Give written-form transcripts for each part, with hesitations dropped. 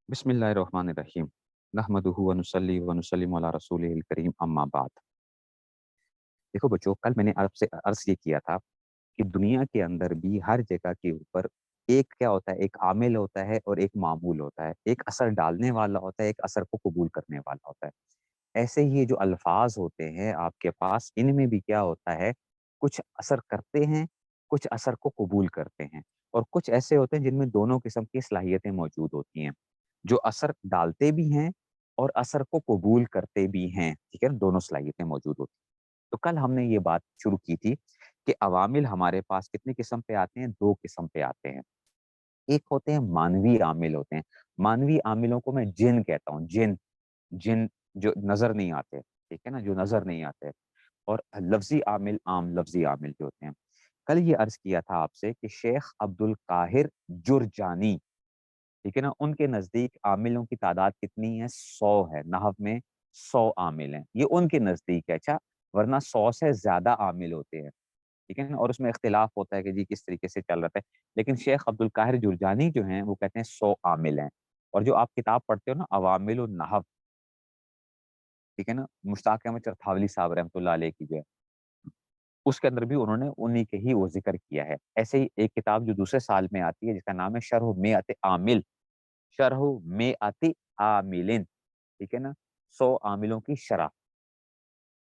بسم اللہ الرحمن الرحیم نحمدہ ونصلی ونسلم علی رسولہ الکریم اما بعد۔ دیکھو بچوں، کل میں نے آپ سے عرض یہ کیا تھا کہ دنیا کے اندر بھی ہر جگہ کے اوپر ایک کیا ہوتا ہے، ایک عامل ہوتا ہے اور ایک معمول ہوتا ہے، ایک اثر ڈالنے والا ہوتا ہے، ایک اثر کو قبول کرنے والا ہوتا ہے۔ ایسے ہی یہ جو الفاظ ہوتے ہیں آپ کے پاس، ان میں بھی کیا ہوتا ہے، کچھ اثر کرتے ہیں، کچھ اثر کو قبول کرتے ہیں، اور کچھ ایسے ہوتے ہیں جن میں دونوں قسم کی صلاحیتیں موجود ہوتی ہیں، جو اثر ڈالتے بھی ہیں اور اثر کو قبول کرتے بھی ہیں، ٹھیک ہے نا، دونوں صلاحیتیں موجود ہوتی ہیں۔ تو کل ہم نے یہ بات شروع کی تھی کہ عوامل ہمارے پاس کتنے قسم پہ آتے ہیں، دو قسم پہ آتے ہیں۔ ایک ہوتے ہیں مانوی عامل ہوتے ہیں، مانوی عاملوں کو میں جن کہتا ہوں، جن جن جو نظر نہیں آتے، ٹھیک ہے نا، جو نظر نہیں آتے، اور لفظی عامل، عام لفظی عامل جو ہوتے ہیں۔ کل یہ عرض کیا تھا آپ سے کہ شیخ عبد القاہر جرجانی، ٹھیک ہے نا، ان کے نزدیک عاملوں کی تعداد کتنی ہے؟ 100 ہے، نحو میں 100 عامل ہیں، یہ ان کے نزدیک ہے۔ اچھا، ورنہ 100 سے زیادہ عامل ہوتے ہیں، ٹھیک ہے نا، اور اس میں اختلاف ہوتا ہے کہ جی کس طریقے سے چل رہا ہے، لیکن شیخ عبد القاہر جرجانی جو ہیں وہ کہتے ہیں 100 عامل ہیں۔ اور جو آپ کتاب پڑھتے ہو نا، عوامل النحو، ٹھیک ہے نا، مشتاق احمد چرتھاولی صاحب رحمۃ اللہ علیہ کی جو ہے، اس کے اندر بھی انہوں نے انہی کے ہی وہ ذکر کیا ہے۔ ایسے ہی ایک کتاب جو دوسرے سال میں آتی ہے جس کا نام ہے شرح مئات عامل، شرح مئات عاملن، ٹھیک ہے نا، 100 عاملوں کی شرح،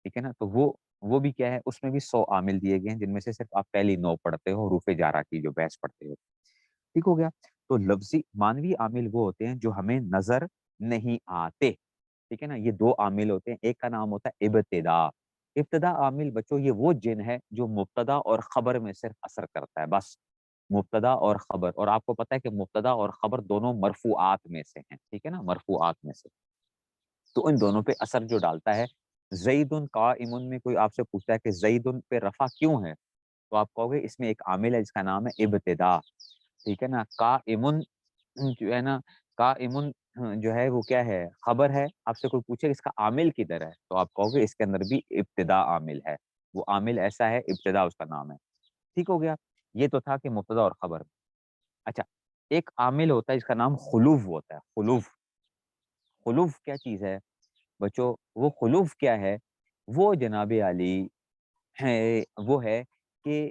ٹھیک ہے نا، تو وہ بھی کیا ہے، اس میں بھی 100 عامل دیے گئے ہیں، جن میں سے صرف آپ پہلی 9 پڑھتے ہو، حروف جارہ کی جو بحث پڑھتے ہو، ٹھیک ہو گیا۔ تو لفظی مانوی عامل وہ ہوتے ہیں جو ہمیں نظر نہیں آتے، ٹھیک ہے نا، یہ دو عامل ہوتے ہیں، ایک کا نام ہوتا ہے ابتدا۔ ابتدا عامل بچوں یہ وہ جن ہے جو مبتدا اور خبر میں صرف اثر کرتا ہے، بس مبتدا اور خبر، اور آپ کو پتا ہے کہ مبتدا اور خبر دونوں مرفوعات میں سے ہیں، ٹھیک ہے نا، مرفوعات میں سے، تو ان دونوں پہ اثر جو ڈالتا ہے، زید قائم میں کوئی آپ سے پوچھتا ہے کہ زید پہ رفع کیوں ہے، تو آپ کہو گے اس میں ایک عامل ہے جس کا نام ہے ابتدا، ٹھیک ہے نا۔ قائم جو ہے نا، قائم جو ہے وہ کیا ہے، خبر ہے، آپ سے کوئی پوچھے اس کا عامل کدھر ہے، تو آپ کہو گے اس کے اندر بھی ابتدا عامل ہے، وہ عامل ایسا ہے، ابتدا اس کا نام ہے، ٹھیک ہو گیا۔ یہ تو تھا کہ مبتدا اور خبر۔ اچھا، ایک عامل ہوتا ہے جس کا نام خلوف ہوتا ہے، خلوف۔ خلوف کیا چیز ہے بچوں؟ وہ خلوف کیا ہے؟ وہ جناب علی ہے، وہ ہے کہ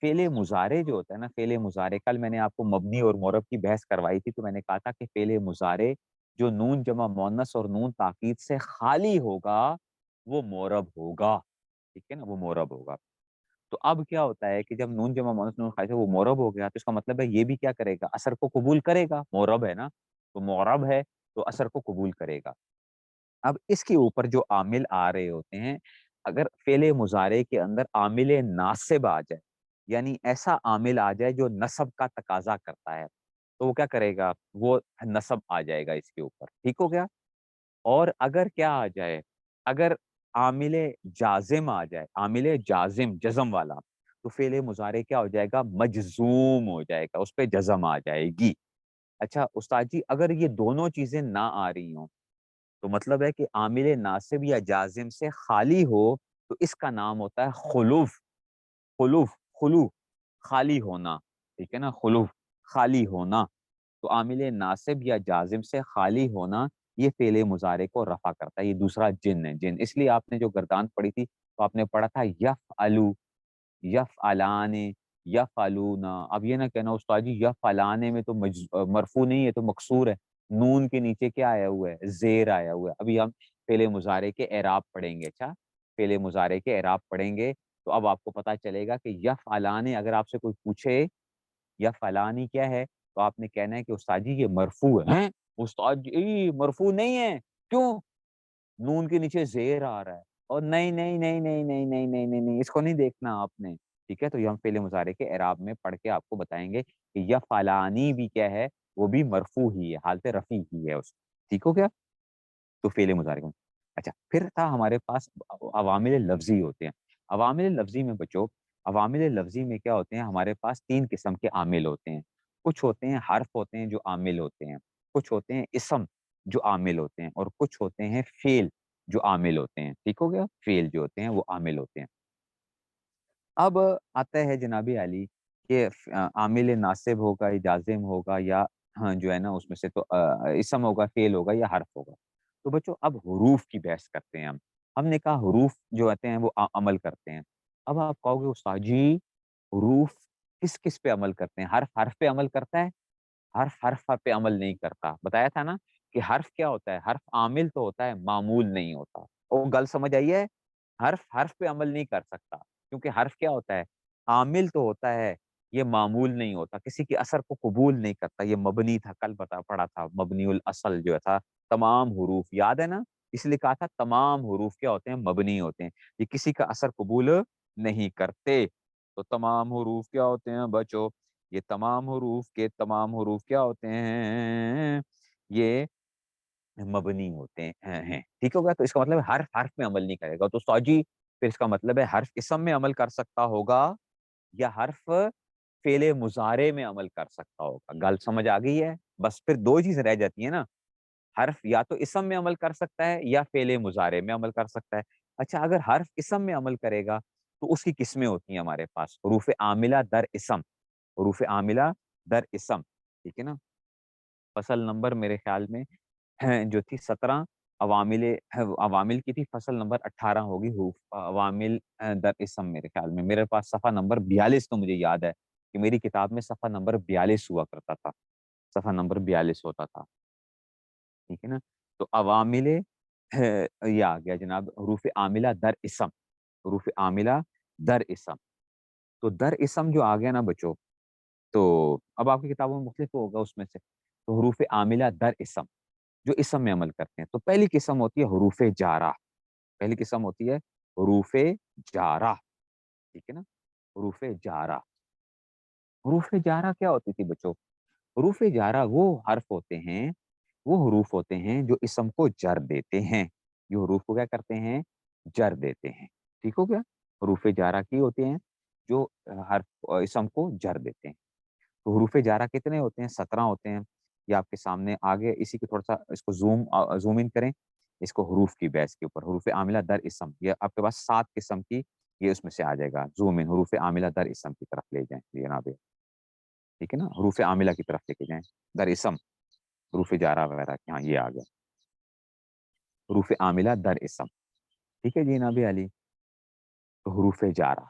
فعل مضارع جو ہوتا ہے نا، فعل مضارع، کل میں نے آپ کو مبنی اور معرب کی بحث کروائی تھی، تو میں نے کہا تھا کہ فعل مضارع جو نون جمع مؤنث اور نون تاکید سے خالی ہوگا وہ معرب ہوگا، ٹھیک ہے نا، وہ معرب ہوگا۔ تو اب کیا ہوتا ہے کہ جب نون جمع مؤنث نون خالی سے وہ معرب ہو گیا، تو اس کا مطلب ہے یہ بھی کیا کرے گا، اثر کو قبول کرے گا، معرب ہے نا، تو معرب ہے تو اثر کو قبول کرے گا۔ اب اس کے اوپر جو عامل آ رہے ہوتے ہیں، اگر فعل مضارع کے اندر عامل ناصب آ جائے، یعنی ایسا عامل آ جائے جو نصب کا تقاضا کرتا ہے، تو وہ کیا کرے گا، وہ نصب آ جائے گا اس کے اوپر، ٹھیک ہو گیا۔ اور اگر کیا آ جائے، اگر عامل جازم آ جائے، عامل جازم، جزم والا، تو فعل مضارع کیا ہو جائے گا، مجزوم ہو جائے گا، اس پہ جزم آ جائے گی۔ اچھا استاد جی، اگر یہ دونوں چیزیں نہ آ رہی ہوں، تو مطلب ہے کہ عامل ناصب یا جازم سے خالی ہو، تو اس کا نام ہوتا ہے خلوف، خلوف، خلو، خالی ہونا، ٹھیک ہے نا، خلوف، خالی ہونا۔ تو عامل ناصب یا جازم سے خالی ہونا یہ فعل مضارع کو رفع کرتا ہے، یہ دوسرا جن ہے، جن، اس لیے آپ نے جو گردان پڑھی تھی تو آپ نے پڑھا تھا یفعلو، یفعلان، یفعلون۔ اب یہ نہ کہنا استاد جی یفعلان میں تو مرفوع نہیں ہے، تو مکسور ہے، نون کے نیچے کیا آیا ہوا ہے، زیر آیا ہوا ہے۔ ابھی ہم فعل مضارع کے اعراب پڑھیں گے، اچھا فعل مضارع کے اعراب پڑھیں گے تو اب آپ کو پتا چلے گا کہ یفعلان، اگر آپ سے کوئی پوچھے یفعلانی کیا ہے، تو آپ نے کہنا ہے کہ استاد جی یہ مرفوع ہے۔ ہیں استاد جی مرفوع نہیں ہے، کیوں؟ نون کے نیچے زیر آ رہا ہے، اور نہیں نہیں نہیں نہیں نہیں نہیں نہیں نہیں نہیں، اس کو نہیں دیکھنا آپ نے، ٹھیک ہے۔ تو یہ ہم فعل مضارع کے اعراب میں پڑھ کے آپ کو بتائیں گے کہ یفعلانی بھی کیا ہے، وہ بھی مرفوع ہی ہے، حالت رفیع ہی ہے اس، ٹھیک ہو گیا۔ تو فعل مضارع کا، اچھا پھر تھا ہمارے پاس عوامل لفظی ہوتے ہیں۔ عوامل لفظی میں بچو، عوامل لفظی میں کیا ہوتے ہیں، ہمارے پاس 3 قسم کے عامل ہوتے ہیں۔ کچھ ہوتے ہیں حرف ہوتے ہیں جو عامل ہوتے ہیں، کچھ ہوتے ہیں اسم جو عامل ہوتے ہیں، اور کچھ ہوتے ہیں فعل جو عامل ہوتے ہیں، ٹھیک ہو گیا، فعل جو ہوتے ہیں وہ عامل ہوتے ہیں۔ اب آتا ہے جناب علی کہ عامل ناصب ہوگا، یا جازم ہوگا، یا ہاں جو ہے نا اس میں سے تو اسم ہوگا، فعل ہوگا یا حرف ہوگا. تو بچوں اب حروف کی بحث کرتے ہیں ہم نے کہا حروف جو ہوتے ہیں وہ عمل کرتے ہیں. اب آپ کہو گے استاد جی حروف کس کس پہ عمل کرتے ہیں؟ حرف حرف پہ عمل کرتا ہے؟ حرف حرف پہ عمل نہیں کرتا. بتایا تھا نا کہ حرف کیا ہوتا ہے؟ حرف عامل تو ہوتا ہے، معمول نہیں ہوتا. وہ گل سمجھ آئی ہے؟ حرف حرف پہ عمل نہیں کر سکتا کیونکہ حرف کیا ہوتا ہے؟ عامل تو ہوتا ہے، یہ معمول نہیں ہوتا، کسی کے اثر کو قبول نہیں کرتا. یہ مبنی تھا، کل پڑھا تھا مبنی الاصل جو تھا. تمام حروف یاد ہے نا، اس لیے کہا تھا تمام حروف کیا ہوتے ہیں؟ مبنی ہوتے ہیں، یہ کسی کا اثر قبول نہیں کرتے. تو تمام حروف کیا ہوتے ہیں بچوں؟ یہ تمام حروف کیا ہوتے ہیں؟ یہ مبنی ہوتے ہیں. ٹھیک ہوگا؟ تو اس کا مطلب ہے حرف حرف میں عمل نہیں کرے گا. تو سوجی پھر اس کا مطلب ہے حرف اسم میں عمل کر سکتا ہوگا یا حرف فعل مضارع میں عمل کر سکتا ہوگا. گل سمجھ آ گئی ہے؟ بس پھر دو چیزیں رہ جاتی ہیں نا، حرف یا تو اسم میں عمل کر سکتا ہے یا فعل مضارع میں عمل کر سکتا ہے. اچھا اگر حرف اسم میں عمل کرے گا تو اس کی قسمیں ہوتی ہیں ہمارے پاس، حروف عاملہ در اسم. حروف عاملہ در اسم، ٹھیک ہے نا. فصل نمبر میرے خیال میں جو تھی 17 عوامل کی تھی، فصل نمبر 18 ہوگی حروف عوامل در اسم. میرے خیال میں میرے پاس صفحہ نمبر 42 تو مجھے یاد ہے کہ میری کتاب میں صفحہ نمبر 42 ہوا کرتا تھا، صفحہ نمبر 42 ہوتا تھا. ٹھیک ہے نا. تو عوامل یہ آ گیا جناب حروف عاملہ در اسم. حروف عاملہ در اسم، تو در اسم جو آ گیا نا بچوں، تو اب آپ کی کتابوں میں مختلف ہوگا اس میں سے. تو حروف عاملہ در اسم جو اسم میں عمل کرتے ہیں، تو پہلی قسم ہوتی ہے حروف جارہ. پہلی قسم ہوتی ہے حروف جارہ، ٹھیک ہے نا. حروف جارہ، حروف جارہ کیا ہوتی تھی بچوں؟ حروف جارہ وہ حرف ہوتے ہیں، وہ حروف ہوتے ہیں جو اسم کو جر دیتے ہیں. جو حروف کو کیا کرتے ہیں؟ جر دیتے ہیں. ٹھیک ہو گیا؟ حروف جارہ کی ہوتے ہیں جو حرف اسم کو جر دیتے ہیں. تو حروف جارہ کتنے ہوتے ہیں؟ 17 ہوتے ہیں. یہ آپ کے سامنے آگے اسی کو تھوڑا سا اس کو زوم ان کریں اس کو حروف کی بحث کے اوپر. حروف عاملہ در اسم یہ آپ کے پاس 7 قسم کی، یہ اس میں سے آ جائے گا. زوم ان حروف عاملہ در اسم کی طرف لے جائیں جناب، ٹھیک ہے نا. حروف عاملہ کی طرف لے کے جائیں در اسم، حروف جارہ وغیرہ کی. ہاں یہ آ گیا حروف عاملہ در اسم. ٹھیک ہے جی جناب علی. تو حروف جارہ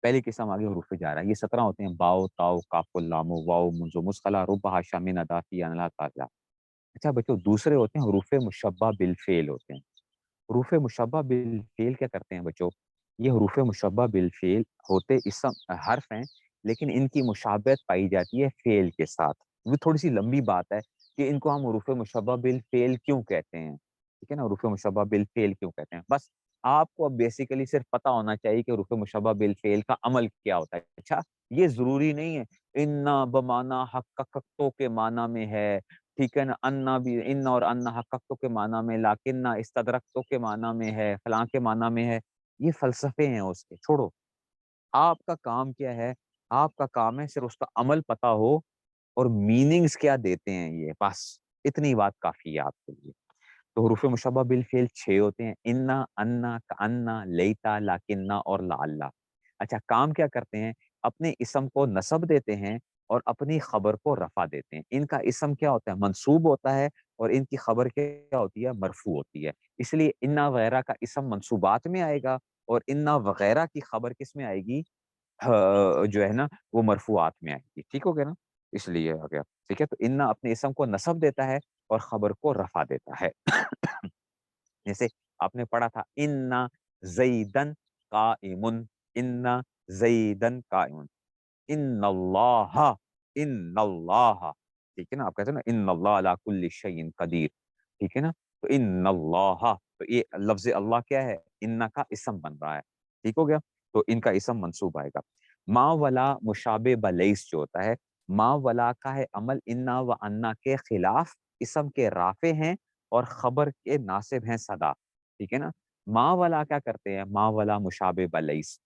پہلی قسم آگے حروف جارہ، یہ 17 ہوتے ہیں. باؤ تاؤ کاف لام واؤ منزو مسخلہ ربہ شامن ادافی انلا تاجا. اچھا بچوں دوسرے ہوتے ہیں حروف مشبہ بالفعل ہوتے ہیں. حروف مشبہ بالفعل کیا کرتے ہیں بچوں؟ یہ حروف مشبہ بالفعل ہوتے اسم حرف ہیں لیکن ان کی مشابہت پائی جاتی ہے فعل کے ساتھ. وہ تھوڑی سی لمبی بات ہے کہ ان کو ہم حروف مشبہ بالفعل کیوں کہتے ہیں. ٹھیک ہے نا، حروف مشبہ بالفعل کیوں کہتے ہیں. بس آپ کو اب بیسیکلی صرف پتا ہونا چاہیے کہ حروف مشبہ بالفعل کا عمل کیا ہوتا ہے. اچھا یہ ضروری نہیں ہے انا بمانا حققتو کے معنی میں ہے، ٹھیک ہے نا. انا بھی ان اور انا حققتو کے معنی میں، لاکنہ استدرکتو کے معنی میں ہے، فلاں کے معنی میں ہے. یہ فلسفے ہیں اس کے، چھوڑو. آپ کا کام کیا ہے؟ آپ کا کام ہے صرف اس کا عمل پتا ہو اور میننگز کیا دیتے ہیں یہ، بس اتنی بات کافی ہے آپ کے لیے. تو حروف مشبہ بالفعل 6 ہوتے ہیں. انا، انا، کانا، لیتا، لاکنہ اور لعلہ. اچھا کام کیا کرتے ہیں؟ اپنے اسم کو نصب دیتے ہیں اور اپنی خبر کو رفع دیتے ہیں. ان کا اسم کیا ہوتا ہے؟ منصوب ہوتا ہے اور ان کی خبر کیا ہوتی ہے؟ مرفوع ہوتی ہے. اس لیے انا وغیرہ کا اسم منصوبات میں آئے گا اور انا وغیرہ کی خبر کس میں آئے گی؟ جو ہے نا وہ مرفوعات میں آئے گی. ٹھیک ہو گیا نا؟ اس لیے آ گیا. ٹھیک ہے. تو انا اپنے اسم کو نصب دیتا ہے اور خبر کو رفع دیتا ہے. جیسے آپ نے پڑھا تھا انا زیدن قائم، انا زیدن قائم، ان اللہ، ان اللہ. ٹھیک ہے نا. آپ کہتے ہیں نا ان اللہ علی کل شیء قدیر. ٹھیک ہے نا. تو ان اللہ، تو یہ لفظ اللہ کیا ہے؟ ان کا اسم بن رہا ہے. ٹھیک ہو گیا. تو ان کا اسم منصوب آئے گا. ما ولا مشابہ بلیس جو ہوتا ہے، ما ولا کا ہے عمل انا و انا کے خلاف، اسم کے رافع ہیں اور خبر کے ناصب ہیں صدا. ٹھیک ہے نا. ما ولا کیا کرتے ہیں؟ ما ولا مشابہ بلیس،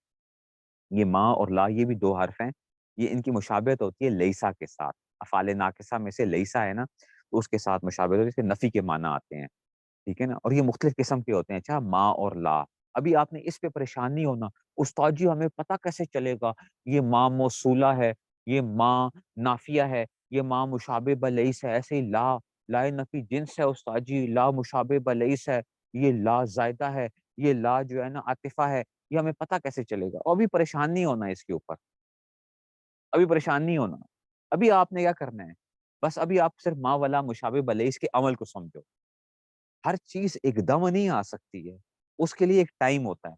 یہ ما اور لا یہ بھی دو حرف ہیں. یہ ان کی مشابہت ہوتی ہے لیسا کے ساتھ. افعال ناقصہ میں سے لیسا ہے نا، تو اس کے ساتھ مشابہت ہوتی ہے، اس کے نفی کے معنی آتے ہیں. ٹھیک ہے نا. اور یہ مختلف قسم کے ہوتے ہیں. اچھا ما اور لا، ابھی آپ نے اس پہ پریشان نہیں ہونا استاد جی ہمیں پتہ کیسے چلے گا یہ ما موصولہ ہے، یہ ما نافیہ ہے. یہ ماں مشابہ بلیس ہے، ایسے ہی لا، لا نفی جنس ہے استاد جی، لا مشابہ بلیس ہے، یہ لا زائدہ ہے، یہ لا جو ہے نا عاطفہ ہے، یہ ہمیں پتہ کیسے چلے گا؟ اور ابھی پریشان نہیں ہونا اس کے اوپر، ابھی پریشان نہیں ہونا، ابھی آپ نے کیا کرنا ہے؟ بس ابھی آپ صرف ما ولا مشابہ بلیس کے عمل کو سمجھو. ہر چیز ایک دم نہیں آ سکتی ہے، اس کے لیے ایک ٹائم ہوتا ہے،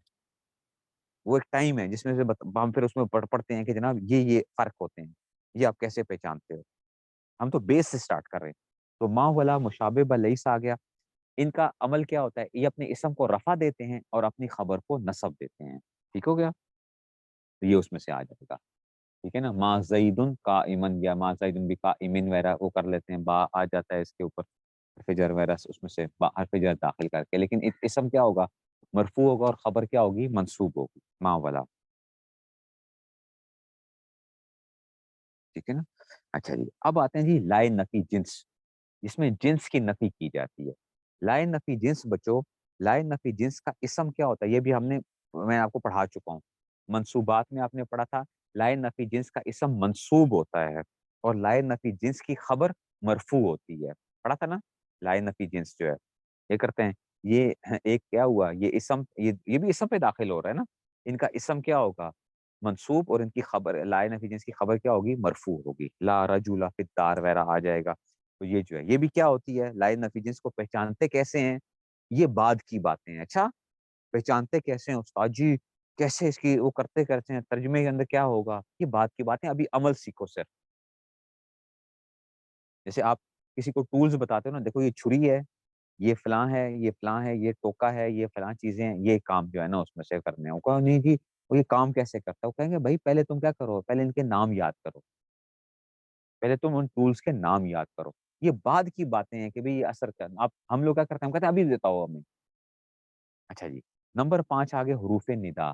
وہ ایک ٹائم ہے جس میں سے ہم پھر اس میں پڑھتے ہیں کہ جناب یہ فرق ہوتے ہیں، یہ آپ کیسے پہچانتے ہو. ہم تو بیس سے سٹارٹ کر رہے ہیں. تو ما ولا مشابہ بلیس آ گیا. ان کا عمل کیا ہوتا ہے؟ یہ اپنے اسم کو رفع دیتے ہیں اور اپنی خبر کو نصب دیتے ہیں. ٹھیک ہو گیا؟ تو یہ اس میں سے آ جائے گا. ٹھیک ہے نا، ما زیدن قائمن یا ما زیدن بقائمن وغیرہ وہ کر لیتے ہیں، با آ جاتا ہے اس کے اوپر حرف جر وغیرہ اس میں سے حرف جر داخل کر کے، لیکن اسم کیا ہوگا؟ مرفوع ہوگا اور خبر کیا ہوگی؟ منصوب ہوگی، ما ولا. ٹھیک ہے نا. اچھا جی، اب آتے ہیں جی لائے نفی جنس، جس میں جنس کی نفی کی جاتی ہے. لائے نفی جنس بچو، لائے نفی جنس کا اسم کیا ہوتا ہے؟ یہ بھی میں آپ کو پڑھا چکا ہوں. منصوبات میں آپ نے پڑھا تھا لائے نفی جنس کا اسم منصوب ہوتا ہے اور لائے نفی جنس کی خبر مرفوع ہوتی ہے. پڑھا تھا نا؟ لائے نفی جنس جو ہے یہ کرتے ہیں، یہ ایک کیا ہوا، یہ اسم، یہ بھی اسم پہ داخل ہو رہا ہے نا. ان کا اسم کیا ہوگا؟ منصوب، اور ان کی خبر لائے نفی جنس کی خبر کیا ہوگی؟ مرفوع ہوگی. لا رجل فی الدار وغیرہ آ جائے گا. تو یہ جو ہے یہ بھی کیا ہوتی ہے؟ لائے نفی جنس کو پہچانتے کیسے ہیں؟ یہ بعد کی باتیں ہیں. اچھا، پہچانتے کیسے ہیں استاد جی؟ کیسے اس کی وہ کرتے ہیں ترجمے کے اندر کیا ہوگا؟ یہ بعد کی باتیں، ابھی عمل سیکھو صرف. جیسے آپ کسی کو ٹولز بتاتے ہو نا، دیکھو یہ چھری ہے، یہ فلاں ہے، یہ فلاں ہے، یہ ٹوکا ہے، یہ فلاں چیزیں ہیں، یہ کام جو ہے نا اس میں سے کرنے ہیں. وہ کہا نہیں جی وہ یہ کام کیسے کرتا ہے؟ وہ کہیں گے بھائی پہلے تم کیا کرو، پہلے ان کے نام یاد کرو، پہلے تم ان ٹولز کے نام یاد کرو. یہ بعد کی باتیں ہیں کہ بھئی یہ اثر کر آپ ہم لوگ کیا کرتے ہیں، ہم کہتے ہیں ابھی بتاؤ ہمیں. اچھا جی، نمبر 5 آگے حروف ندا.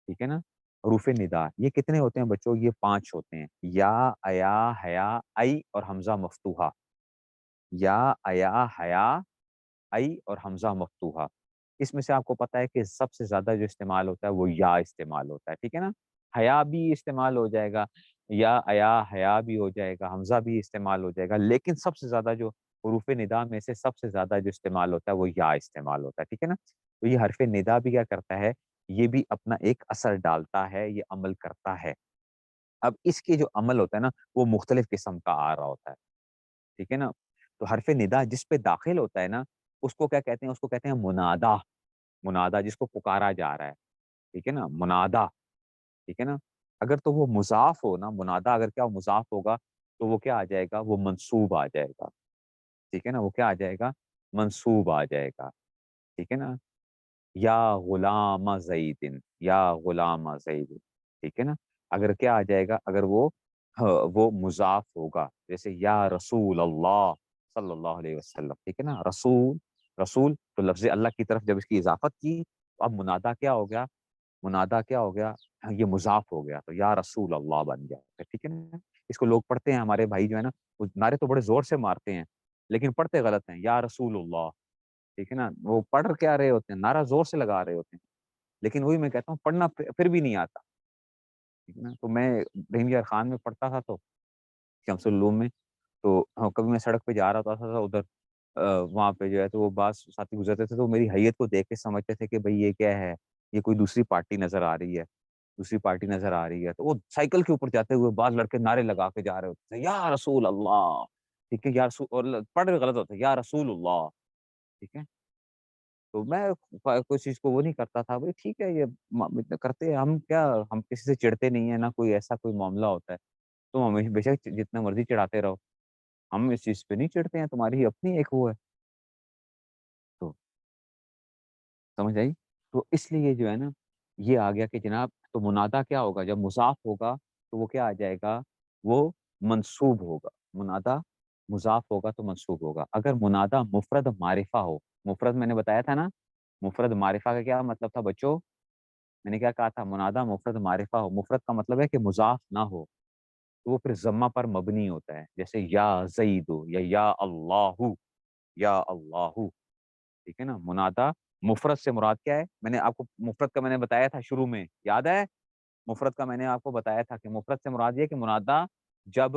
ٹھیک ہے نا. حروف ندا یہ کتنے ہوتے ہیں بچوں؟ یہ 5 ہوتے ہیں. یا، ایا، حیا، ای اور حمزہ مفتوحہ. یا، ایا، حیا، ای اور حمزہ مفتوحہ. اس میں سے آپ کو پتا ہے کہ سب سے زیادہ جو استعمال ہوتا ہے وہ یا استعمال ہوتا ہے. ٹھیک ہے نا. حیا بھی استعمال ہو جائے گا، یا ایا حیا بھی ہو جائے گا، حمزہ بھی استعمال ہو جائے گا، لیکن سب سے زیادہ جو حروف ندا میں سے سب سے زیادہ جو استعمال ہوتا ہے وہ یا استعمال ہوتا ہے. ٹھیک ہے نا. تو یہ حرف ندا بھی کیا کرتا ہے؟ یہ بھی اپنا ایک اثر ڈالتا ہے، یہ عمل کرتا ہے. اب اس کے جو عمل ہوتا ہے نا وہ مختلف قسم کا آ رہا ہوتا ہے. ٹھیک ہے نا. تو حرف ندا جس پہ داخل ہوتا ہے نا اس کو کیا کہتے ہیں؟ اس کو کہتے ہیں منادا. منادا جس کو پکارا جا رہا ہے. ٹھیک ہے نا، منادا. ٹھیک ہے نا. اگر تو وہ مضاف ہو نا، منادا اگر کیا مضاف ہوگا تو وہ کیا آ جائے گا؟ وہ منصوب آ جائے گا. ٹھیک ہے نا. وہ کیا آ جائے گا؟ منصوب آ جائے گا. ٹھیک ہے نا. یا غلام زیدن، یا غلام زید. ٹھیک ہے نا. اگر کیا آ جائے گا؟ اگر وہ مضاف ہوگا، جیسے یا رسول اللہ صلی اللہ علیہ وسلم. ٹھیک ہے نا. رسول، رسول تو لفظ اللہ کی طرف جب اس کی اضافت کی تو اب منادا کیا ہو گیا؟ منادا کیا ہو گیا؟ یہ مضاف ہو گیا تو یا رسول اللہ بن گیا. ٹھیک ہے نا. اس کو لوگ پڑھتے ہیں ہمارے بھائی جو ہے نا، وہ نعرے تو بڑے زور سے مارتے ہیں لیکن پڑھتے غلط ہیں. یا رسول اللہ. ٹھیک ہے نا. وہ پڑھ کیا رہے ہوتے ہیں؟ نعرہ زور سے لگا رہے ہوتے ہیں، لیکن وہی میں کہتا ہوں پڑھنا پھر بھی نہیں آتا. ٹھیک ہے نا. تو میں رحیم یار خان میں پڑھتا تھا تو شمس العلوم میں، تو کبھی میں سڑک پہ جا رہا تھا ادھر وہاں پہ جو ہے تو وہ بعض ساتھی گزرتے تھے تو میری حیت کو دیکھ کے سمجھتے تھے کہ بھئی یہ کیا ہے، یہ کوئی دوسری پارٹی نظر آ رہی ہے، دوسری پارٹی نظر آ رہی ہے. تو وہ سائیکل کے اوپر جاتے ہوئے بعض لڑکے نعرے لگا کے جا رہے ہوتے تھے، یا رسول اللہ. ٹھیک ہے. یا رسول، اور پڑھ رہے غلط ہوتا ہے، یا رسول اللہ. ٹھیک ہے. تو میں کوئی چیز کو وہ نہیں کرتا تھا. بھائی ٹھیک ہے، یہ کرتے ہیں ہم، کیا ہم کسی سے چڑھتے نہیں ہیں، نہ کوئی ایسا کوئی معاملہ ہوتا ہے. تم ہمیں بے شک جتنا مرضی چڑھاتے رہو، ہم اس چیز پہ نہیں چڑھتے ہیں. تمہاری اپنی ایک وہ ہے. تو سمجھ آئی. تو اس لیے جو ہے نا یہ آ گیا کہ جناب تو منادا کیا ہوگا؟ جب مضاف ہوگا تو وہ کیا آ جائے گا؟ وہ منصوب ہوگا. منادا مضاف ہوگا تو منصوب ہوگا. اگر منادا مفرد معرفہ ہو، مفرد میں نے بتایا تھا نا، مفرد معرفہ کا کیا مطلب تھا بچوں؟ میں نے کیا کہا تھا؟ منادا مفرد معرفہ ہو. مفرد کا مطلب ہے کہ مضاف نہ ہو تو وہ پھر ضمہ پر مبنی ہوتا ہے، جیسے یا زید یا اللہ، یا اللہ. ٹھیک ہے نا. منادا مفرد سے مراد کیا ہے؟ میں نے آپ کو مفرد کا میں نے بتایا تھا شروع میں، یاد ہے؟ مفرد کا میں نے آپ کو بتایا تھا کہ مفرد سے مراد یہ کہ منادا جب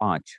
5।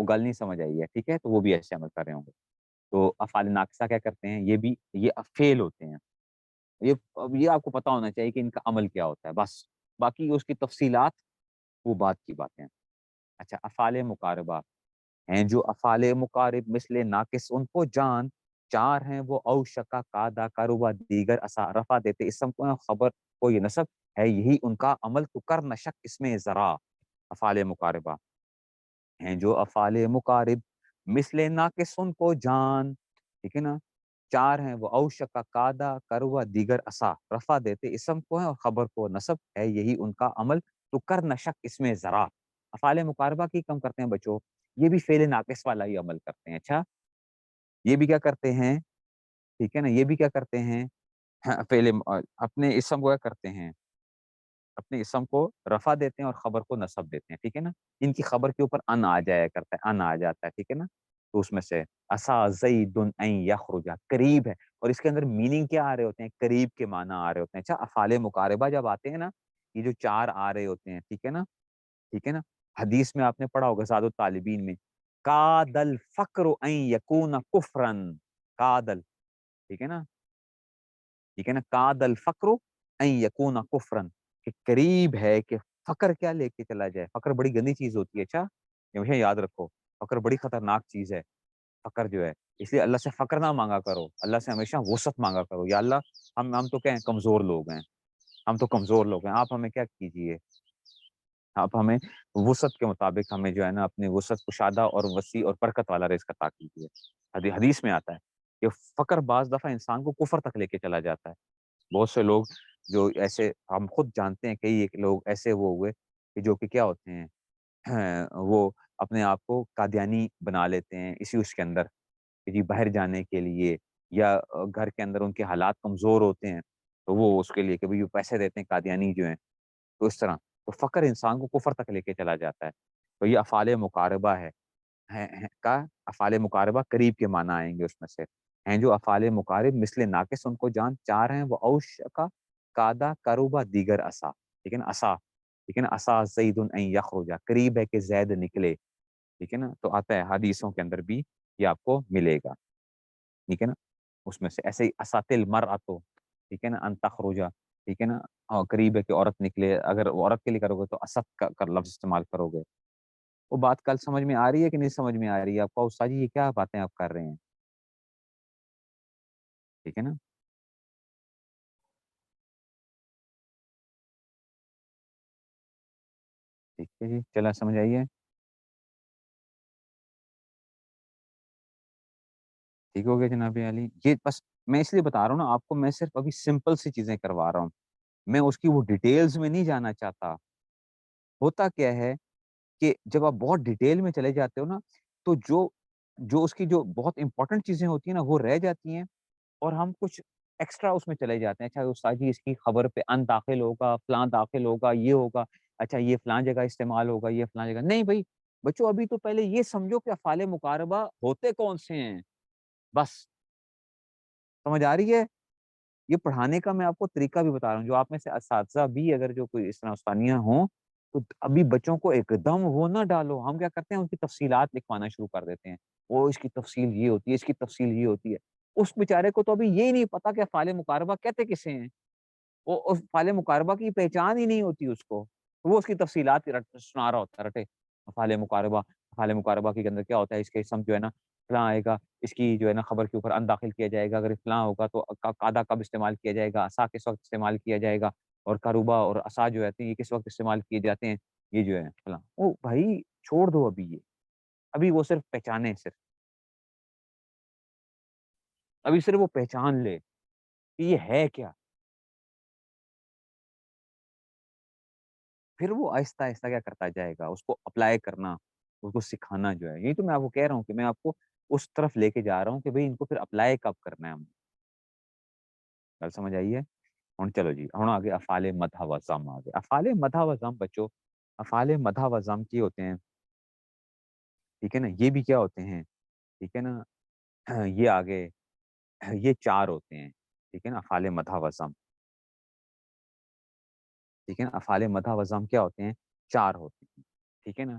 وہ گل نہیں سمجھ آئی ہے، ٹھیک ہے، تو وہ بھی ایسے عمل کر رہے ہوں گے۔ تو افعال ناقصہ کیا کرتے ہیں، یہ فعل ہوتے ہیں، اب یہ آپ کو پتا ہونا چاہیے کہ ان کا عمل کیا ہوتا ہے، بس باقی اس کی تفصیلات وہ بات کی باتیں ہیں۔ اچھا، افعال مقاربہ ہیں جو افعال مقارب مثل ناقص ان کو جان، چار ہیں وہ اوشکا کادا کروبا دیگر اسا، رفع دیتے اسم کو خبر کو یہ نصب ہے یہی ان کا عمل، تو کر نشک اس میں ذرا۔ افعال مقاربہ ہیں جو افعال مقارب مثل ناقص ان کو جان، ٹھیک ہے نا، چار ہیں وہ اوشکا کادا کروا دیگر اسا، رفع دیتے اسم کو ہے اور خبر کو نصب ہے یہی ان کا عمل، تو کر نشک اس میں ذرا۔ افعال مقاربہ کی کم کرتے ہیں بچوں، یہ بھی فعل ناقص والا ہی عمل کرتے ہیں۔ اچھا، یہ بھی کیا کرتے ہیں، ٹھیک ہے نا، یہ بھی کیا کرتے ہیں، فعل اپنے اسم کو کیا کرتے ہیں، اپنے اسم کو رفع دیتے ہیں اور خبر کو نصب دیتے ہیں، ٹھیک ہے نا، ان کی خبر کے اوپر ان آ جایا کرتا ہے، ان آ جاتا ہے، ٹھیک ہے نا، تو اس میں سے اسا زید ان یخرج، قریب ہے، اور اس کے اندر میننگ کیا آ رہے ہوتے ہیں، قریب کے معنی آ رہے ہوتے ہیں۔ اچھا، افعال مقاربہ جب آتے ہیں نا، یہ جو چار آ رہے ہوتے ہیں، ٹھیک ہے نا، ٹھیک ہے نا، حدیث میں آپ نے پڑھا ہوگا زاد الطالبین میں، کاد الفقر ان یکون کفرن، کادل، ٹھیک ہے نا، ٹھیک ہے نا، کاد الفقر ان یکون کفرن، کہ قریب ہے کہ فقر کیا لے کے چلا جائے، فقر بڑی گندی چیز ہوتی ہے، اچھا یہ ہمیشہ یاد رکھو، فقر بڑی خطرناک چیز ہے، فقر جو ہے، اس لیے اللہ سے فقر نہ مانگا کرو، اللہ سے ہمیشہ وسعت مانگا کرو، یا اللہ ہم تو کیا ہیں، کمزور لوگ ہیں، ہم تو کمزور لوگ ہیں، آپ ہمیں کیا کیجئے، آپ ہمیں وسعت کے مطابق ہمیں جو ہے نا اپنی وسعت کشادہ اور وسیع اور برکت والا رزق عطا کیجیے۔ حدیث میں آتا ہے کہ فقر بعض دفعہ انسان کو کفر تک لے کے چلا جاتا ہے، بہت سے لوگ جو ایسے، ہم خود جانتے ہیں کئی ایک لوگ ایسے وہ ہوئے کہ جو کہ کیا ہوتے ہیں، وہ اپنے آپ کو قادیانی بنا لیتے ہیں اسی اس کے اندر، کہ جی باہر جانے کے لیے، یا گھر کے اندر ان کے حالات کمزور ہوتے ہیں تو وہ اس کے لیے کہ بھئی وہ پیسے دیتے ہیں قادیانی جو ہیں، تو اس طرح تو فقر انسان کو کفر تک لے کے چلا جاتا ہے۔ تو یہ افعال مقاربہ ہے، کا افعال مقاربہ قریب کے معنی آئیں گے اس میں سے، ہیں جو افعال مقارب مثل ناقص ان کو جان، چار ہیں وہ اوش کا کادا کروبا دیگر اسا، ٹھیک ہے نا، اسا، ٹھیک ہے نا، اسا زید ان یخرجا، قریب ہے کہ زید نکلے، ٹھیک ہے نا، تو آتا ہے حدیثوں کے اندر بھی یہ آپ کو ملے گا، ٹھیک ہے نا، اس میں سے ایسے ہی اساتل مراتو، ٹھیک ہے نا، ان تخرجا، ٹھیک ہے نا، قریب ہے کہ عورت نکلے، اگر عورت کے لیے کرو گے تو اسد کا لفظ استعمال کرو گے۔ وہ بات کل سمجھ میں آ رہی ہے کہ نہیں سمجھ میں آ رہی ہے آپ کو، استاد جی یہ کیا باتیں آپ کر رہے ہیں، ٹھیک ہے نا، ٹھیک ہے جی، چلا سمجھ آئیے، ٹھیک ہو گیا جناب علی، یہ بس میں اس لیے بتا رہا ہوں نا آپ کو، میں صرف ابھی سمپل سی چیزیں کروا رہا ہوں، میں اس کی وہ ڈیٹیلز میں نہیں جانا چاہتا۔ ہوتا کیا ہے کہ جب آپ بہت ڈیٹیل میں چلے جاتے ہو نا، تو جو جو اس کی جو بہت امپورٹنٹ چیزیں ہوتی ہیں نا وہ رہ جاتی ہیں، اور ہم کچھ ایکسٹرا اس میں چلے جاتے ہیں، اچھا استاد جی اس کی خبر پہ ان داخل ہوگا، فلاں داخل ہوگا، یہ ہوگا، اچھا یہ فلاں جگہ استعمال ہوگا، یہ فلاں جگہ نہیں بھائی، بچوں ابھی تو پہلے یہ سمجھو کہ افعال مقاربہ ہوتے کون سے ہیں، بس سمجھ آ رہی ہے؟ یہ پڑھانے کا میں آپ کو طریقہ بھی بتا رہا ہوں، جو آپ میں سے اساتذہ بھی اگر جو کوئی اس طرح استانیاں ہوں تو ابھی بچوں کو ایک دم وہ نہ ڈالو، ہم کیا کرتے ہیں ان کی تفصیلات لکھوانا شروع کر دیتے ہیں، وہ اس کی تفصیل یہ ہوتی ہے، اس کی تفصیل یہ ہوتی ہے، اس بیچارے کو تو ابھی یہ نہیں پتا کہ افعال مقاربہ کہتے کسے ہیں، وہ اس افعال مقاربہ کی پہچان ہی نہیں ہوتی اس کو، وہ اس کی تفصیلات سنا رہا ہوتا ہے رٹے، افعال مقاربہ کے اندر کیا ہوتا ہے، اس کے اسم جو ہے نا فلاں آئے گا، اس کی جو ہے نا خبر کے اوپر ان داخل کیا جائے گا، اگر فلاں ہوگا تو قادہ کب استعمال کیا جائے گا، اسا کس وقت استعمال کیا جائے گا، اور کروبا اور اسا جو رہتے ہیں یہ کس وقت استعمال کیے جاتے ہیں، یہ جو ہے فلاں، او بھائی چھوڑ دو ابھی یہ، ابھی وہ صرف پہچانے، صرف ابھی صرف وہ پہچان لے کہ یہ ہے کیا، پھر وہ آہستہ آہستہ کیا کرتا جائے گا، اس کو اپلائی کرنا، اس کو سکھانا جو ہے، یہی تو میں آپ کو کہہ رہا ہوں کہ میں آپ کو اس طرف لے کے جا رہا ہوں کہ بھئی ان کو پھر اپلائی کب کرنا ہے ہم، گل سمجھ آئیے؟ ہوں چلو جی، ہوں آگے افعال مدح و ذم آگے، افعال مدح و ذم بچوں، افعال مدح و ذم کی ہوتے ہیں، ٹھیک ہے نا، یہ بھی کیا ہوتے ہیں، ٹھیک ہے نا، یہ آگے یہ چار ہوتے ہیں، ٹھیک ہے نا، افعال مدح و ذم، ٹھیک ہے نا، افعال مدح و ذم کیا ہوتے ہیں، چار ہوتے ہیں، ٹھیک ہے نا،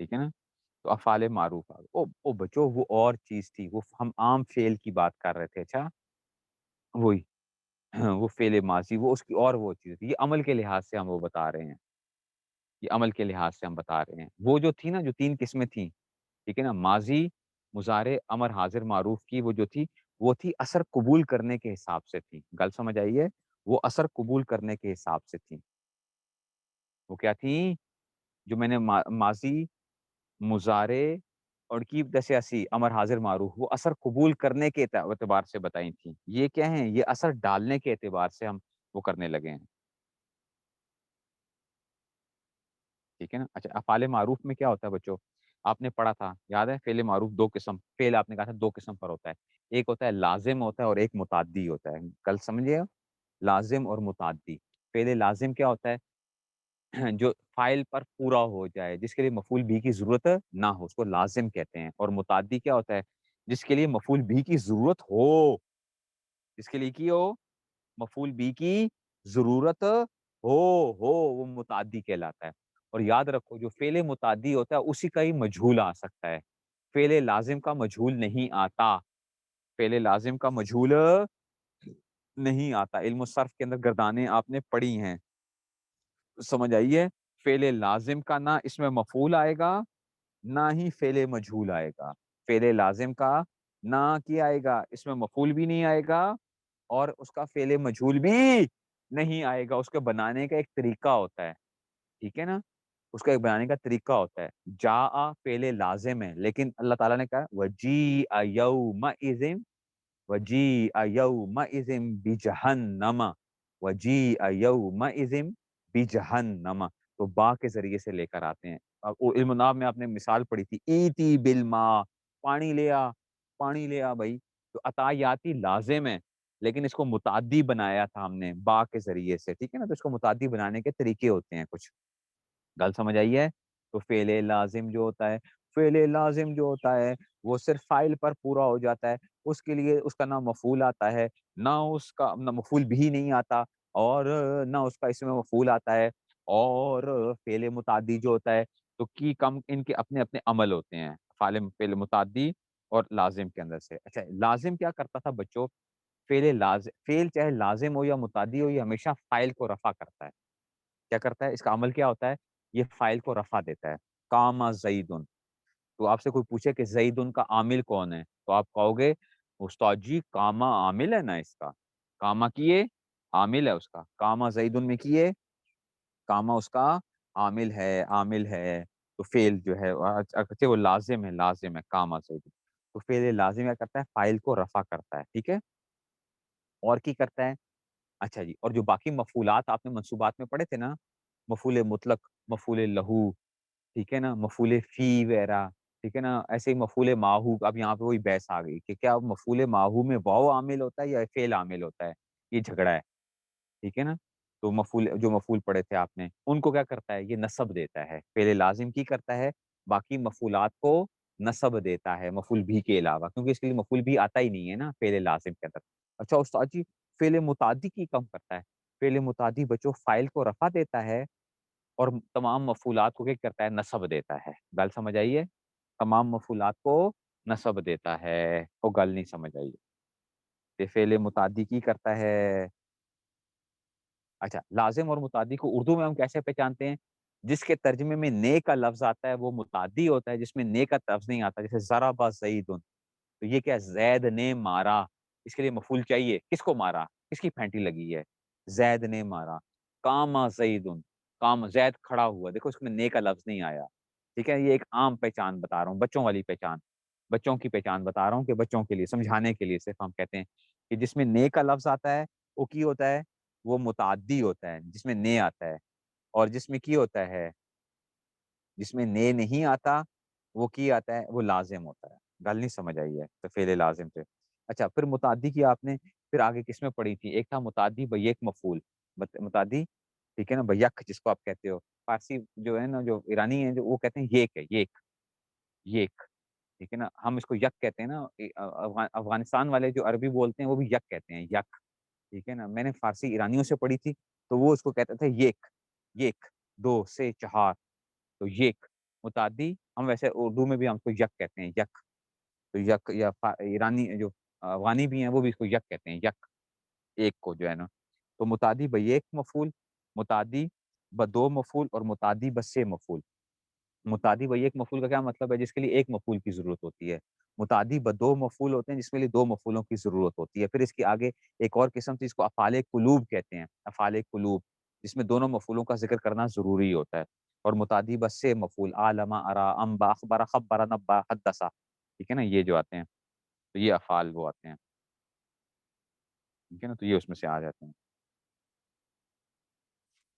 ٹھیک ہے نا؟ تو افعال معروف آ گئے۔ او بچوں وہ اور چیز تھی، وہ ہم عام فعل کی بات کر رہے تھے، اچھا وہی وہ فعل ماضی وہ اس کی اور وہ چیز تھی، یہ عمل کے لحاظ سے ہم وہ بتا رہے ہیں، یہ عمل کے لحاظ سے ہم بتا رہے ہیں۔ وہ جو تھی نا جو 3 قسمیں تھیں، ٹھیک ہے نا؟ ماضی، مضارع، امر حاضر معروف کی وہ جو تھی، وہ تھی اثر قبول کرنے کے حساب سے تھی۔ گل سمجھ آئی ہے؟ وہ اثر قبول کرنے کے حساب سے تھی۔ وہ کیا تھیں؟ جو میں نے ماضی، مضارع اور کی جیسے ایسی امر حاضر معروف وہ اثر قبول کرنے کے اعتبار سے بتائی تھیں۔ یہ کیا ہیں؟ یہ اثر ڈالنے کے اعتبار سے ہم وہ کرنے لگے ہیں، ٹھیک ہے نا؟ اچھا افعال معروف میں کیا ہوتا ہے بچوں؟ آپ نے پڑھا تھا، یاد ہے؟ فعل معروف 2 قسم، فعل آپ نے کہا تھا 2 قسم پر ہوتا ہے۔ ایک ہوتا ہے لازم ہوتا ہے اور ایک متعدی ہوتا ہے۔ کل سمجھے آپ؟ لازم اور متعدی۔ فعل لازم کیا ہوتا ہے؟ جو فاعل پر پورا ہو جائے، جس کے لیے مفعول بھی کی ضرورت نہ ہو، اس کو لازم کہتے ہیں۔ اور متعدی کیا ہوتا ہے؟ جس کے لیے مفعول بھی کی ضرورت ہو، جس کے لیے کی ہو مفعول بھی کی ضرورت ہو وہ متعدی کہلاتا ہے۔ اور یاد رکھو جو فعل متعدی ہوتا ہے اسی کا ہی مجہول آ سکتا ہے، فعل لازم کا مجہول نہیں آتا، فعل لازم کا مجہول نہیں آتا۔ علم الصرف کے اندر گردانیں آپ نے پڑھی ہیں، سمجھ آئیے؟ فعل لازم کا نہ اس میں مفعول آئے گا نہ ہی فعل مجہول آئے گا، فعل لازم کا نہ کیا آئے گا، اس میں مفعول بھی نہیں آئے گا اور اس کا فعل مجہول بھی نہیں آئے گا۔ اس کے بنانے کا ایک طریقہ ہوتا ہے، ٹھیک ہے نا؟ اس کا ایک بنانے کا طریقہ ہوتا ہے۔ جاء فعل لازم ہے، لیکن اللہ تعالیٰ نے کہا وجیء یومئذ، وجیء یومئذ بجہنم، وجیء یومئذ بجہنم، تو با کے ذریعے سے لے کر آتے ہیں۔ اب وہ علم النحو میں آپ نے مثال پڑھی تھی، ایتی بالماء، پانی لے آ، پانی لے آ بھائی، تو عطایاتی لازم ہے لیکن اس کو متعدی بنایا تھا ہم نے با کے ذریعے سے، ٹھیک ہے نا؟ تو اس کو متعدی بنانے کے طریقے ہوتے ہیں کچھ، گل سمجھ آئی ہے؟ تو فعل لازم جو ہوتا ہے، فعل لازم جو ہوتا ہے وہ صرف فاعل پر پورا ہو جاتا ہے، اس کے لیے اس کا نہ مفعول آتا ہے، نہ اس کا نہ مفعول بھی نہیں آتا اور نہ اس کا اسم مفعول آتا ہے۔ اور فعل متعدی جو ہوتا ہے تو کی کم ان کے اپنے اپنے عمل ہوتے ہیں، فعل متعدی اور لازم کے اندر سے۔ اچھا لازم کیا کرتا تھا بچوں؟ فعل لازم، فعل چاہے لازم ہو یا متعدی ہو، یہ ہمیشہ فاعل کو رفع کرتا ہے۔ کیا کرتا ہے؟ اس کا عمل کیا ہوتا ہے؟ یہ فاعل کو رفع دیتا ہے۔ قام زیدن، تو آپ سے کوئی پوچھے کہ زیدن کا عامل کون ہے تو آپ کہو گے استاد جی کاما عامل ہے نا اس کا، کاما کیے عامل ہے اس کا، کاما زیدن میں کیے کاما اس کا عامل ہے، عامل ہے، تو فعل جو ہے اگرچہ وہ لازم ہے، لازم ہے کاما زیدن، تو فعل لازم کیا کرتا ہے؟ فاعل کو رفع کرتا ہے، ٹھیک ہے؟ اور کی کرتا ہے؟ اچھا جی، اور جو باقی مفعولات آپ نے منصوبات میں پڑھے تھے نا، مفعول مطلق، مفعول لہو، ٹھیک ہے نا، مفعول فی وغیرہ، ٹھیک ہے نا، ایسے ہی مفعول ماہو، اب یہاں پہ وہی بحث آ گئی کہ کیا مفعول ماہو میں واو عامل ہوتا ہے یا فعل عامل ہوتا ہے، یہ جھگڑا ہے، ٹھیک ہے نا؟ تو مفعول جو مفعول پڑھے تھے آپ نے ان کو کیا کرتا ہے؟ یہ نصب دیتا ہے، فعل لازم کی کرتا ہے؟ باقی مفعولات کو نصب دیتا ہے مفعول بھی کے علاوہ، کیونکہ اس کے لیے مفعول بھی آتا ہی نہیں ہے نا فعل لازم کے اندر۔ اچھا استاد جی فعل متعدی کی کم کرتا ہے؟ فعل متعدی بچوں فاعل کو رفع دیتا ہے اور تمام مفعولات کو کیا کرتا ہے؟ نصب دیتا ہے۔ گل سمجھ آئی ہے؟ تمام مفعولات کو نصب دیتا ہے، وہ گل نہیں سمجھ آئی کہ فعل متعدی کی کرتا ہے؟ اچھا لازم اور متعدی کو اردو میں ہم کیسے پہچانتے ہیں؟ جس کے ترجمے میں نے کا لفظ آتا ہے وہ متعدی ہوتا ہے، جس میں نے کا لفظ نہیں آتا، جیسے ضرب زیدن، تو یہ کیا؟ زید نے مارا، اس کے لیے مفعول چاہیے، کس کو مارا؟ کس کی پھینٹی لگی ہے؟ زید نے مارا۔ قام زیدن، قام زید کھڑا ہوا، دیکھو اس میں نے کا لفظ نہیں آیا، ٹھیک ہے؟ یہ ایک عام پہچان بتا رہا ہوں، بچوں والی پہچان، بچوں کی پہچان بتا رہا ہوں کہ بچوں کے لیے سمجھانے کے لیے صرف ہم کہتے ہیں کہ جس میں نے کا لفظ آتا ہے وہ کی ہوتا ہے؟ وہ متعدی ہوتا ہے جس میں نے آتا ہے، اور جس میں کی ہوتا ہے؟ جس میں نے نہیں آتا وہ کی آتا ہے؟ وہ لازم ہوتا ہے۔ گل نہیں سمجھ آئی ہے تو فعل لازم پہ۔ اچھا پھر متعدی کی آپ نے پھر آگے کس میں پڑھی تھی؟ ایک تھا متعدی بیک مفعول، متعدی، ٹھیک ہے نا، بیک جس کو آپ کہتے ہو، فارسی جو ہے نا جو ایرانی ہے جو وہ کہتے ہیں یک ہے، یک، یک، ٹھیک ہے نا، ہم اس کو یک کہتے ہیں نا، افغانستان والے جو عربی بولتے ہیں وہ بھی یک کہتے ہیں، یک، ٹھیک ہے نا، میں نے فارسی ایرانیوں سے پڑھی تھی تو وہ اس کو کہتے تھے یک، یک، 2 سے 4، تو یک متعدی ہم ویسے اردو میں بھی ہم اس کو یک کہتے ہیں، یک، تو یک یا ایرانی جو افغانی بھی ہیں وہ بھی اس کو یک کہتے ہیں، یک، ایک کو جو ہے نا، تو متعدی بیک مفعول، متعدی بدو مفعول اور متعدی بسے مفعول۔ متعدی بیک مفعول کا کیا مطلب ہے؟ جس کے لیے ایک مفعول کی ضرورت ہوتی ہے۔ متعدی بدو مفعول ہوتے ہیں جس کے لیے دو مفعولوں کی ضرورت ہوتی ہے۔ پھر اس کے آگے ایک اور قسم تھی، اس کو افعال قلوب کہتے ہیں، افعال قلوب، جس میں دونوں مفعولوں کا ذکر کرنا ضروری ہوتا ہے۔ اور متعدی بسے مفعول عالم، ارا، انبا، اخبر، خبر، نبا، حدث، ٹھیک ہے نا، یہ جو آتے ہیں، تو یہ افعال وہ آتے ہیں، ٹھیک ہے نا، تو یہ اس میں سے آ جاتے ہیں،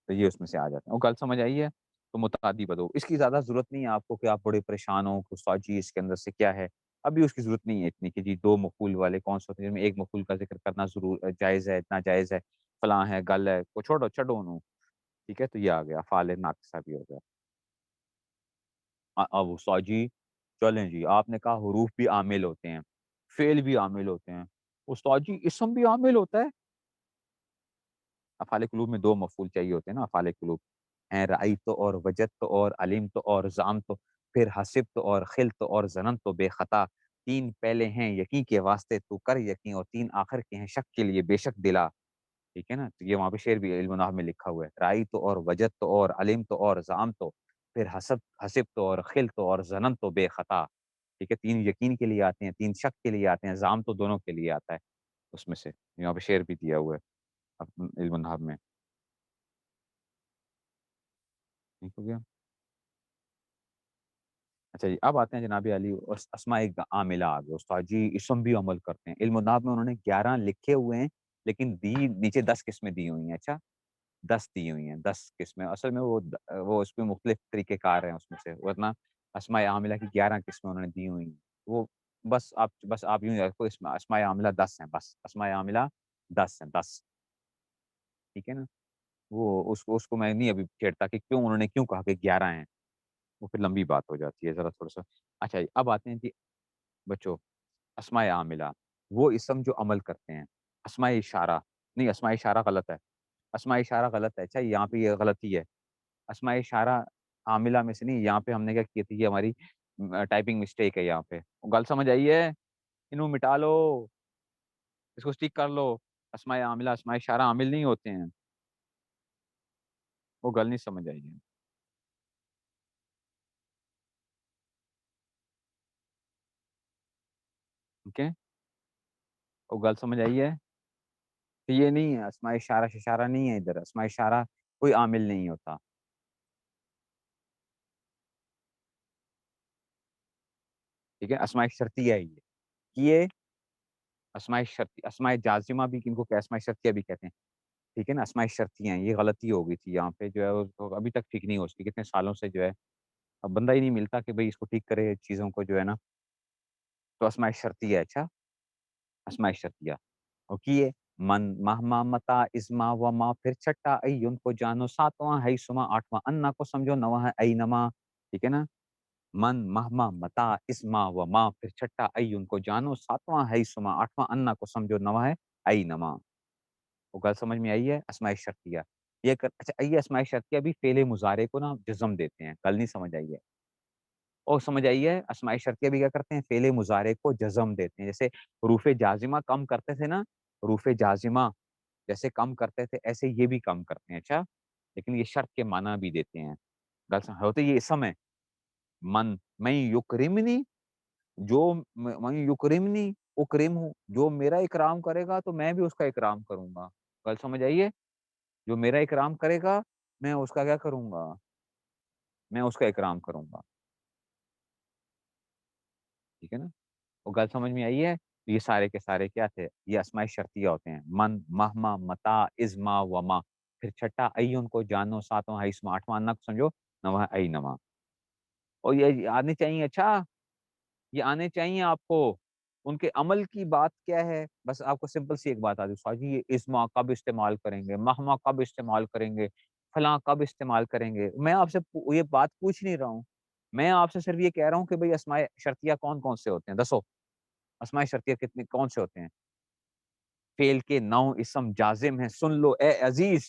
تو یہ اس میں سے آ جاتے ہیں، وہ گل سمجھ آئی ہے؟ تو متعدی بدو، اس کی زیادہ ضرورت نہیں ہے آپ کو کہ آپ بڑے پریشان ہوں کہ استاد جی اس کے اندر سے کیا ہے، ابھی اس کی ضرورت نہیں ہے اتنی کہ جی دو مفعول والے کون سے ہوتے ہیں، جن میں ایک مفعول کا ذکر کرنا ضرور جائز ہے، اتنا جائز ہے، فلاں ہے، گل ہے، کو چھوڑو چھڈو انہوں، ٹھیک ہے، تو یہ آ گیا افعال ناقصہ بھی ہو گیا۔ اب استاد جی چلیں جی، آپ نے کہا حروف بھی عامل ہوتے ہیں، فعل بھی عامل ہوتے ہیں، استاد جی اسم بھی عامل ہوتا ہے؟ افعال قلوب میں دو مفعول چاہیے ہوتے ہیں نا، افعال قلوب ہیں رأیت اور وجدت اور علمت اور زعمت، پھر حسبت اور خلت اور ظننت بے خطا، تین پہلے ہیں یقین کے واسطے تو کر یقین، اور تین آخر کے ہیں شک کے لیے بے شک دلا، ٹھیک ہے نا، تو یہ وہاں پہ شعر بھی علم النحو میں لکھا ہوا ہے، رأیت اور وجدت اور علمت اور زعمت، پھر حسبت اور خلت اور ظننت بے خطا، ٹھیک ہے، تین یقین کے لیے آتے ہیں، تین شک کے لیے آتے ہیں، زعم تو دونوں کے لیے آتا ہے اس میں سے، یہاں پہ شعر بھی دیا ہوا ہے علم النحو میں، ٹھیک ہو گیا۔ اچھا جی، اب آتے ہیں جناب علی اور اسماء عاملہ آ گئے، استاد جی اسم بھی عمل کرتے ہیں، علم النحو میں انہوں نے 11 لکھے ہوئے ہیں، لیکن دی نیچے 10 قسمیں دی ہوئی ہیں، اچھا 10 دی ہوئی ہیں، 10 قسمیں، اصل میں وہ اس میں مختلف طریقہ کار ہیں اس میں سے، ورنہ اسماء عاملہ کی 11 قسمیں انہوں نے دی ہوئی ہیں، وہ بس آپ یوں رکھو، اسماء عاملہ 10 ہیں، بس اسماء عاملہ 10 ہیں، 10، ٹھیک ہے نا، وہ اس کو میں نہیں ابھی چھیڑتا کہ کیوں انہوں نے کیوں کہا کہ 11 ہیں، وہ پھر لمبی بات ہو جاتی ہے ذرا تھوڑا سا۔ اچھا جی، اب آتے ہیں جی بچوں، اسماء عاملہ وہ اسم جو عمل کرتے ہیں، اسماء اشارہ نہیں، اسماء اشارہ غلط ہے، اسماء اشارہ غلط ہے، اچھا یہاں پہ یہ غلطی ہے، اسماء اشارہ عاملہ میں سے نہیں، یہاں پہ ہم نے کیا کی تھی، یہ ہماری ٹائپنگ مسٹیک ہے یہاں پہ، گل سمجھ آئی ہے؟ انہوں مٹا لو، اس کو اسٹک کر لو، اسماء عاملہ اسماء اشارہ عامل نہیں ہوتے ہیں، وہ گل نہیں سمجھ آئی ہے، ٹھیک ہے، وہ گل سمجھ آئی ہے؟ تو یہ نہیں ہے، اسماء اشارہ ششارہ نہیں ہے ادھر، اسماء اشارہ کوئی عامل نہیں ہوتا، ٹھیک ہے، اسماء شرطیہ ہے یہ اسماء شرطیہ، اسماء جازمہ بھی، کن کو کیا اسماء شرطیہ بھی کہتے ہیں، ٹھیک ہے نا، اسماء شرطیہ ہیں، یہ غلطی ہو گئی تھی یہاں پہ جو ہے، وہ ابھی تک ٹھیک نہیں ہو سکی، کتنے سالوں سے جو ہے اب بندہ ہی نہیں ملتا کہ بھئی اس کو ٹھیک کرے چیزوں کو جو ہے نا، تو اسماء شرطیہ ہے، اچھا اسماء شرطیہ، اور کیے من مہما متا ازما و ما، پھر چھٹا ایون کو جانو، ساتواں ہے سما، آٹھواں انا کو سمجھو، نواں ہے اینما، ٹھیک ہے نا، من مہما متا اسما و ما، پھر چھٹا ایون کو جانو، ساتواں ہے سما، آٹھواں انا کو سمجھو، نواں ہے اینما، وہ گل سمجھ میں آئی ہے، اسماء شرطیہ اچھا یہ اسماء شرطیہ بھی فعل مضارع کو نا جزم دیتے ہیں، گل نہیں سمجھ آئی ہے، اور سمجھ آئی ہے، اسماء شرطیہ بھی کیا کرتے ہیں، فعل مضارع کو جزم دیتے ہیں، جیسے حروف جازمہ کم کرتے تھے نا، حروف جازمہ جیسے کم کرتے تھے ایسے یہ بھی کم کرتے ہیں، اچھا لیکن یہ شرط کے معنی بھی دیتے ہیں، گل سمجھ ہوتے یہ اسم ہے، میں یکرمنی، جو میں یکرمنی اکرم ہوں، جو میرا اکرام کرے گا تو میں بھی اس کا اکرام کروں گا، گل سمجھ آئیے، جو میرا اکرام کرے گا میں اس کا کیا کروں گا، میں اس کا اکرام کروں گا، ٹھیک ہے نا، وہ گل سمجھ میں آئی ہے، تو یہ سارے کے سارے کیا تھے، یہ اسماء شرطیہ ہوتے ہیں، من مہما متا ازما وما، پھر چھٹا ایون کو جانو، ساتواں ہے اسما، آٹھواں انا کو سمجھو، نواں ہے اینما، اور یہ آنے چاہیے، اچھا یہ آنے چاہیے آپ کو، ان کے عمل کی بات کیا ہے، بس آپ کو سمپل سی ایک بات آتی ہے جی، یہ اسما کب استعمال کریں گے، مہما کب استعمال کریں گے، فلاں کب استعمال کریں گے، میں آپ سے یہ بات پوچھ نہیں رہا ہوں، میں آپ سے صرف یہ کہہ رہا ہوں کہ بھئی اسماء شرطیہ کون کون سے ہوتے ہیں، دسو اسماء شرطیہ کتنے کون سے ہوتے ہیں، فعل کے نو اسم جازم ہیں، سن لو اے عزیز،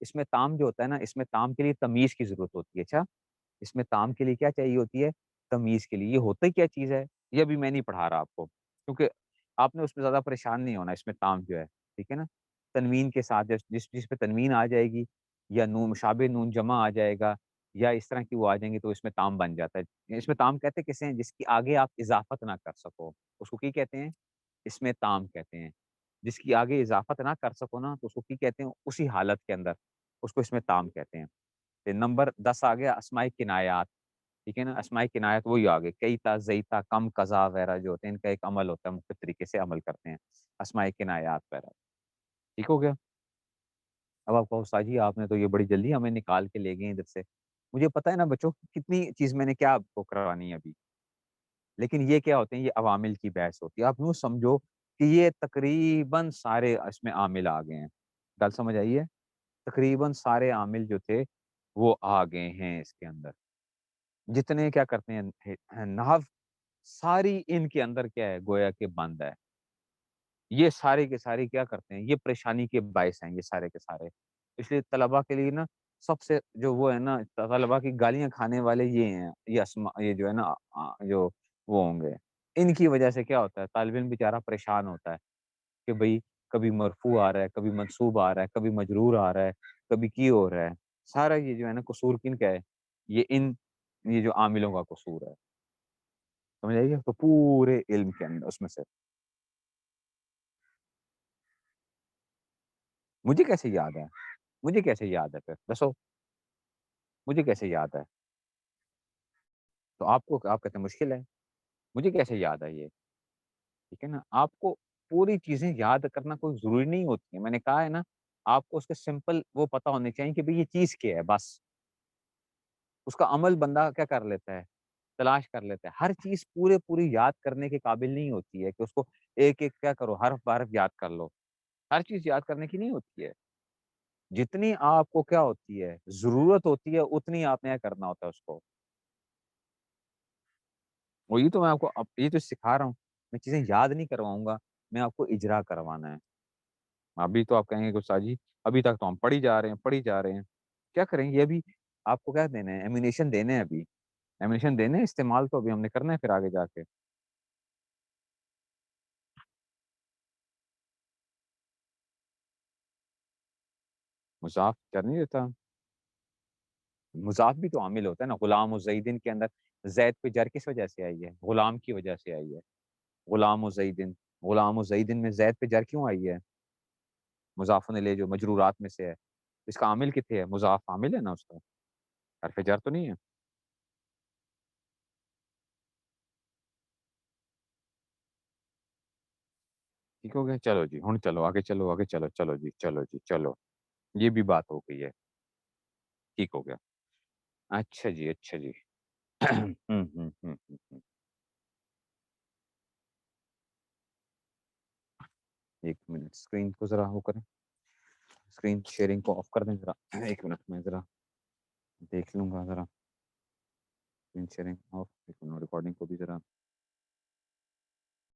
اس میں تام جو ہوتا ہے نا، اس میں تام کے لیے تمیز کی ضرورت ہوتی ہے۔ اچھا، اس میں تام کے لیے کیا چاہیے ہوتی ہے؟ تمیز کے لیے۔ یہ ہوتا ہی کیا چیز ہے؟ یہ ابھی میں نہیں پڑھا رہا آپ کو، کیونکہ آپ نے اس میں زیادہ پریشان نہیں ہونا، اس میں تام جو ہے، ٹھیک ہے نا؟ تنوین کے ساتھ جس پہ تنوین آ جائے گی، یا نون مشابہ نون جمع آ جائے گا، یا اس طرح کی وہ آ جائیں گی، تو اس میں تام بن جاتا ہے۔ اس میں تام کہتے کسے ہیں؟ جس کی آگے آپ اضافت نہ کر سکو، اس کو کی کہتے ہیں؟ اس میں تام کہتے ہیں۔ جس کی آگے اضافت نہ کر سکو نا، تو اس کو کی کہتے ہیں؟ اسی حالت کے اندر اس کو اس میں تام کہتے ہیں۔ پھر نمبر 10 آ گیا اسماء کنایات، ٹھیک ہے نا؟ اسماء کنایات وہی آ گئے، کئیتا، زیتا، کم، قضا وغیرہ جو ہوتے ہیں، ان کا ایک عمل ہوتا ہے، مختلف طریقے سے عمل کرتے ہیں اسماء کنایات وغیرہ۔ ٹھیک ہو گیا؟ اب آپ کہو استاد جی آپ نے تو یہ بڑی جلدی ہمیں نکال کے لے گئے ہیں ادھر سے۔ مجھے پتا ہے نا بچوں کتنی چیز میں نے کیا آپ کو کروانی ہے ابھی، لیکن یہ کیا ہوتے ہیں؟ یہ عوامل کی بحث ہوتی ہے۔ آپ یوں سمجھو کہ یہ تقریباً سارے اس میں عامل آ گئے ہیں۔ گل سمجھ آئی ہے؟ تقریباً سارے عامل جو تھے وہ آ گئے ہیں اس کے اندر، جتنے کیا کرتے ہیں نحو، ساری ان کے اندر کیا ہے؟ گویا کہ بند ہے۔ یہ سارے کے سارے کیا کرتے ہیں؟ یہ پریشانی کے باعث ہیں یہ سارے کے سارے۔ اس لیے طلبا کے لیے نا سب سے جو وہ ہے نا، طلبا کی گالیاں کھانے والے یہ ہیں، یہ یہ جو ہے نا جو وہ ہوں گے، ان کی وجہ سے کیا ہوتا ہے؟ طالب علم بیچارہ پریشان ہوتا ہے کہ بھئی کبھی مرفوع آ رہا ہے، کبھی منصوب آ رہا ہے، کبھی مجرور آ رہا ہے، کبھی کی ہو رہا ہے۔ سارا یہ جو ہے نا قصور کن کا ہے؟ یہ جو عاملوں کا قصور ہے۔ سمجھ آئیے؟ تو پورے علم کے اندر اس میں سے مجھے کیسے یاد ہے؟ مجھے کیسے یاد ہے پھر دسو؟ مجھے کیسے یاد ہے؟ تو آپ کو آپ کہتے ہیں مشکل ہے، مجھے کیسے یاد ہے یہ؟ ٹھیک ہے نا؟ آپ کو پوری چیزیں یاد کرنا کوئی ضروری نہیں ہوتی ہے۔ میں نے کہا ہے نا، آپ کو اس کے سمپل وہ پتہ ہونے چاہیے کہ بھئی یہ چیز کیا ہے بس۔ اس کا عمل بندہ کیا کر لیتا ہے؟ تلاش کر لیتا ہے۔ ہر چیز پوری یاد کرنے کے قابل نہیں ہوتی ہے کہ اس کو ایک-ایک کیا کرو، حرف بہ حرف یاد کر لو۔ ہر چیز یاد کرنے کی نہیں ہوتی ہے۔ جتنی آپ کو کیا ہوتی ہے؟ ضرورت ہوتی ہے، اتنی آپ نے کیا کرنا ہوتا ہے اس کو۔ وہی تو میں آپ کو اب یہ تو سکھا رہا ہوں، میں چیزیں یاد نہیں کرواؤں گا، میں آپ کو اجرا کروانا ہے۔ ابھی تو آپ کہیں گے کہ استاد جی ابھی تک تو ہم پڑھی جا رہے ہیں، پڑھی جا رہے ہیں۔ کیا کریں گے ابھی؟ آپ کو کیا دینا ہے؟ ایمونیشن دینے ہیں ابھی، ایمونیشن دینے ہیں، استعمال تو ابھی ہم نے کرنا ہے پھر آگے جا کے۔ مضاف کر نہیں دیتا، مضاف بھی تو عامل ہوتا ہے نا۔ غلام و زیدن کے اندر زید پہ جر کس وجہ سے آئی ہے؟ غلام کی وجہ سے آئی ہے۔ غلام و زیدن، غلام و زیدن میں زید پہ جر کیوں آئی ہے؟ مضاف الیہ جو مجرورات میں سے ہے، اس کا عامل کتنے ہے؟ مضاف عامل ہے نا اس کا، حرف جر تو نہیں ہے۔ ٹھیک ہو گیا؟ چلو جی ہن چلو آگے، چلو آگے، چلو چلو جی، چلو جی چلو، یہ بھی بات ہو گئی ہے، ٹھیک ہو گیا۔ اچھا جی، اچھا جی۔ ہوں۔ ایک منٹ اسکرین کو ذرا وہ کریں، اسکرین شیئرنگ کو آف کر دیں ذرا، ایک منٹ میں ذرا دیکھ لوں گا ذرا اسکرین شیئرنگ آف، ایک منٹ ریکارڈنگ کو بھی ذرا